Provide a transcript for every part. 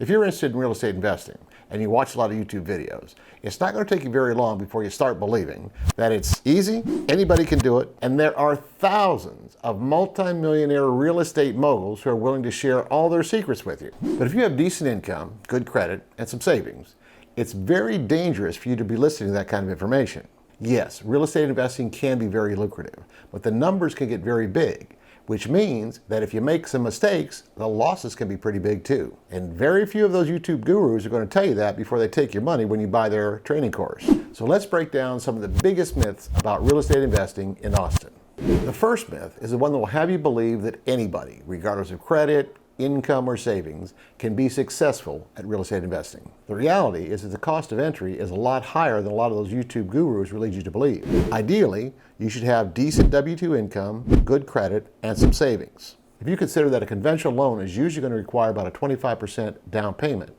If you're interested in real estate investing and you watch a lot of YouTube videos, it's not going to take you very long before you start believing that it's easy, anybody can do it, and there are thousands of multi-millionaire real estate moguls who are willing to share all their secrets with you. But if you have decent income, good credit, and some savings, it's very dangerous for you to be listening to that kind of information. Yes, real estate investing can be very lucrative, but the numbers can get very big, which means that if you make some mistakes, the losses can be pretty big too. And very few of those YouTube gurus are going to tell you that before they take your money when you buy their training course. So let's break down some of the biggest myths about real estate investing in Austin. The first myth is the one that will have you believe that anybody, regardless of credit, income, or savings, can be successful at real estate investing. The reality is that the cost of entry is a lot higher than a lot of those YouTube gurus will lead you to believe. Ideally, you should have decent W-2 income, good credit, and some savings. If you consider that a conventional loan is usually going to require about a 25% down payment,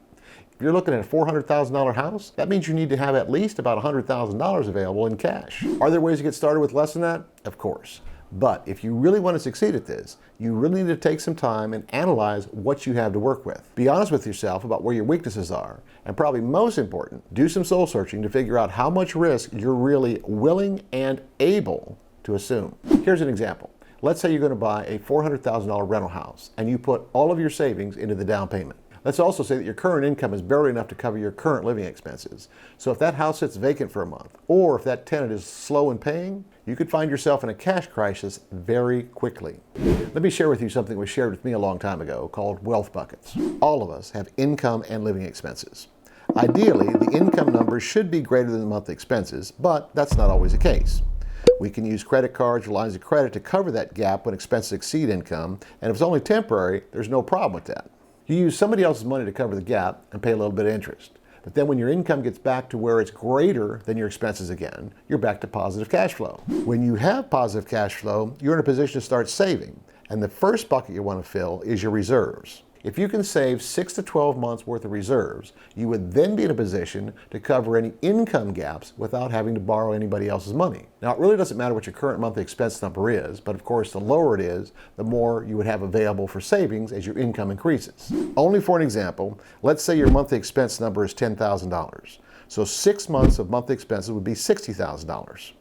if you're looking at a $400,000 house, that means you need to have at least about $100,000 available in cash. Are there ways to get started with less than that? Of course. But if you really want to succeed at this, you really need to take some time and analyze what you have to work with. Be honest with yourself about where your weaknesses are, and probably most important, do some soul searching to figure out how much risk you're really willing and able to assume. Here's an example. Let's say you're going to buy a $400,000 rental house and you put all of your savings into the down payment. Let's also say that your current income is barely enough to cover your current living expenses. So if that house sits vacant for a month, or if that tenant is slow in paying, you could find yourself in a cash crisis very quickly. Let me share with you something that was shared with me a long time ago called wealth buckets. All of us have income and living expenses. Ideally, the income numbers should be greater than the monthly expenses, but that's not always the case. We can use credit cards or lines of credit to cover that gap when expenses exceed income, and if it's only temporary, there's no problem with that. You use somebody else's money to cover the gap and pay a little bit of interest. But then when your income gets back to where it's greater than your expenses again, you're back to positive cash flow. When you have positive cash flow, you're in a position to start saving. And the first bucket you want to fill is your reserves. If you can save 6 to 12 months worth of reserves, you would then be in a position to cover any income gaps without having to borrow anybody else's money. Now, it really doesn't matter what your current monthly expense number is, but of course, the lower it is, the more you would have available for savings as your income increases. Only for an example, let's say your monthly expense number is $10,000. So 6 months of monthly expenses would be $60,000.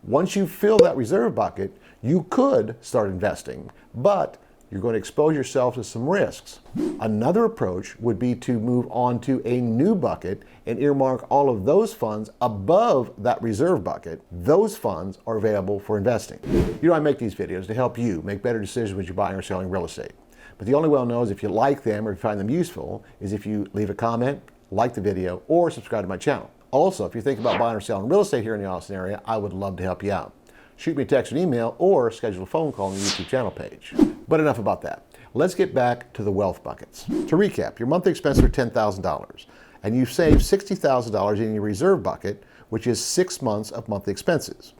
Once you fill that reserve bucket, you could start investing, but you're going to expose yourself to some risks. Another approach would be to move on to a new bucket and earmark all of those funds above that reserve bucket. Those funds are available for investing. You know, I make these videos to help you make better decisions when you're buying or selling real estate. But the only way I'll know is if you like them or if you find them useful is if you leave a comment, like the video, or subscribe to my channel. Also, if you're thinking about buying or selling real estate here in the Austin area, I would love to help you out. Shoot me a text or email or schedule a phone call on the YouTube channel page. But enough about that. Let's get back to the wealth buckets. To recap, your monthly expenses are $10,000 and you've saved $60,000 in your reserve bucket, which is 6 months of monthly expenses.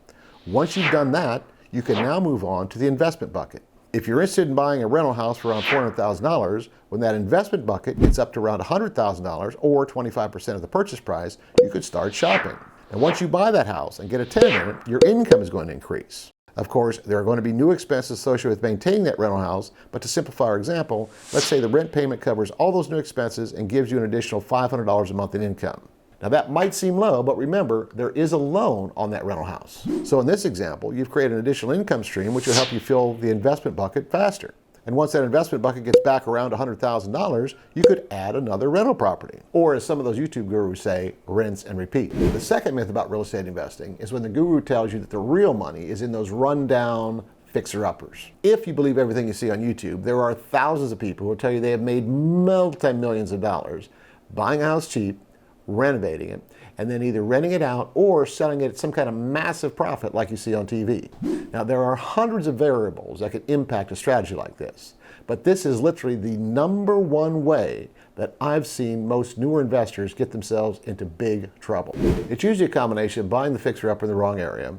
Once you've done that, you can now move on to the investment bucket. If you're interested in buying a rental house for around $400,000, when that investment bucket gets up to around $100,000 or 25% of the purchase price, you could start shopping. And once you buy that house and get a tenant in it, your income is going to increase. Of course, there are going to be new expenses associated with maintaining that rental house, but to simplify our example, let's say the rent payment covers all those new expenses and gives you an additional $500 a month in income. Now that might seem low, but remember, there is a loan on that rental house. So in this example, you've created an additional income stream which will help you fill the investment bucket faster. And once that investment bucket gets back around $100,000, you could add another rental property. Or as some of those YouTube gurus say, rinse and repeat. The second myth about real estate investing is when the guru tells you that the real money is in those rundown fixer-uppers. If you believe everything you see on YouTube, there are thousands of people who will tell you they have made multi-millions of dollars buying a house cheap, renovating it, and then either renting it out or selling it at some kind of massive profit like you see on TV. Now, there are hundreds of variables that could impact a strategy like this, but this is literally the #1 way that I've seen most newer investors get themselves into big trouble. It's usually a combination of buying the fixer-upper in the wrong area,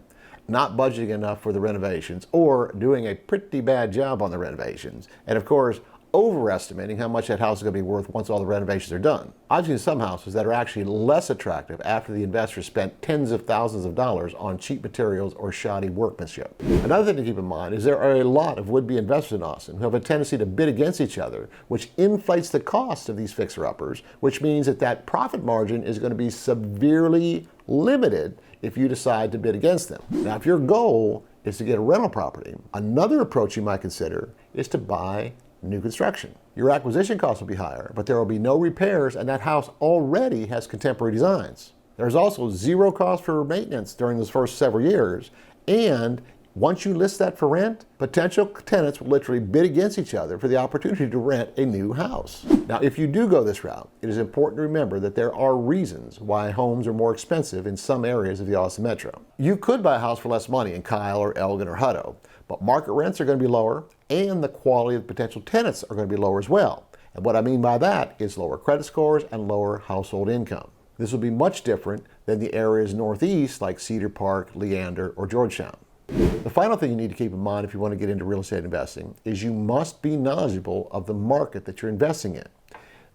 not budgeting enough for the renovations, or doing a pretty bad job on the renovations, and of course, overestimating how much that house is going to be worth once all the renovations are done. I've seen some houses that are actually less attractive after the investor spent tens of thousands of dollars on cheap materials or shoddy workmanship. Another thing to keep in mind is there are a lot of would-be investors in Austin who have a tendency to bid against each other, which inflates the cost of these fixer-uppers, which means that profit margin is going to be severely limited if you decide to bid against them. Now, if your goal is to get a rental property, another approach you might consider is to buy new construction. Your acquisition costs will be higher, but there will be no repairs, and that house already has contemporary designs. There's also zero cost for maintenance during those first several years, and once you list that for rent, potential tenants will literally bid against each other for the opportunity to rent a new house. Now, if you do go this route, it is important to remember that there are reasons why homes are more expensive in some areas of the Austin Metro. You could buy a house for less money in Kyle or Elgin or Hutto, but market rents are going to be lower, and the quality of the potential tenants are going to be lower as well. And what I mean by that is lower credit scores and lower household income. This will be much different than the areas northeast like Cedar Park, Leander, or Georgetown. The final thing you need to keep in mind if you want to get into real estate investing is you must be knowledgeable of the market that you're investing in.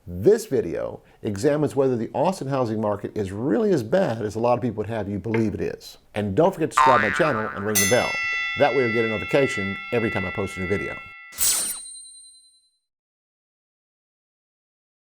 This video examines whether the Austin housing market is really as bad as a lot of people would have you believe it is. And don't forget to subscribe to my channel and ring the bell. That way you'll get a notification every time I post a new video.